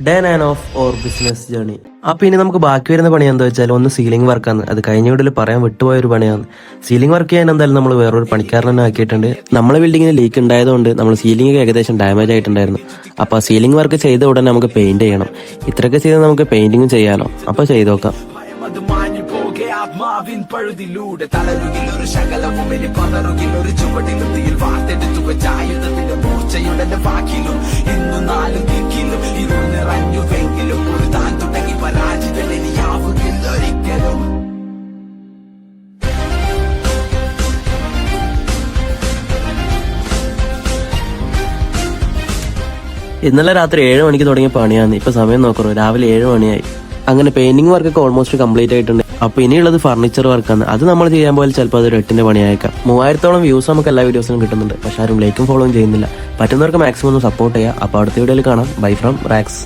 Day 9 of or business journey. അപ്പൊ ഇനി നമുക്ക് ബാക്കി വരുന്ന പണി എന്താ വെച്ചാൽ ഒന്ന് സീലിംഗ് വർക്കാണ്. അത് കഴിഞ്ഞ വീട്ടിൽ പറയാൻ വിട്ടുപോയ ഒരു പണിയാണ്. സീലിംഗ് വർക്ക് ചെയ്യാൻ എന്തായാലും നമ്മൾ വേറൊരു പണിക്കാരൻ തന്നെ ആക്കിയിട്ടുണ്ട്. നമ്മളെ ബിൽഡിങ്ങിന് ലീക്ക് ഉണ്ടായതുകൊണ്ട് നമ്മൾ സീലിംഗ് ഏകദേശം ഡാമേജ് ആയിട്ടുണ്ടായിരുന്നു. അപ്പൊ സീലിംഗ് വർക്ക് ചെയ്ത ഉടനെ നമുക്ക് പെയിന്റ് ചെയ്യണം. ഇത്രയൊക്കെ ചെയ്ത് നമുക്ക് പെയിന്റിങ്ങും ചെയ്യാനോ? അപ്പൊ ചെയ്ത് നോക്കാം. ആത്മാവിൻ പഴുതിലൂടെ തളരുകിൽ ഒരു ശകലവും ഇനി പതറുകിൽ ഒരു ചുവടിലും തീയിൽ വാർത്തെടുത്തു വെച്ച ആയുധത്തിന്റെ മൂർച്ചയുടെ വാക്കിലും ഇന്നു നാലും ദിക്കിലും ഇരുൾ നിറഞ്ഞുവെങ്കിലും ഒരു താൻ തുടങ്ങി പരാജിതൻ ഇനിയാവുകില്ല ഒരിക്കലും. ഇന്നലെ രാത്രി 7 മണിക്ക് തുടങ്ങിയ പണിയാണ്. ഇപ്പൊ സമയം നോക്കറോ, രാവിലെ 7 മണിയായി. അങ്ങനെ പെയിന്റിംഗ് വർക്കൊക്കെ ഓൾമോസ്റ്റ് കംപ്ലീറ്റ് ആയിട്ടുണ്ട്. അപ്പൊ ഇനിയുള്ളത് ഫർണിച്ചർ വർക്കാണ്. അത് നമ്മൾ ചെയ്യാൻ പോയാൽ ചിലപ്പോൾ അതൊരു 8ന്റെ പണിയായേക്കാം. 3000-ഓളം വ്യൂസ് നമുക്ക് എല്ലാ വീഡിയോസിലും കിട്ടുന്നുണ്ട്. പക്ഷെ ആരും ലൈക്കും ഫോളോയും ചെയ്യുന്നില്ല. പറ്റുന്നവർക്ക് മാക്സിമം ഒന്ന് സപ്പോർട്ട് ചെയ്യുക. അപ്പോൾ അടുത്ത വീഡിയോയിൽ കാണാം. Bye from റാക്സ്.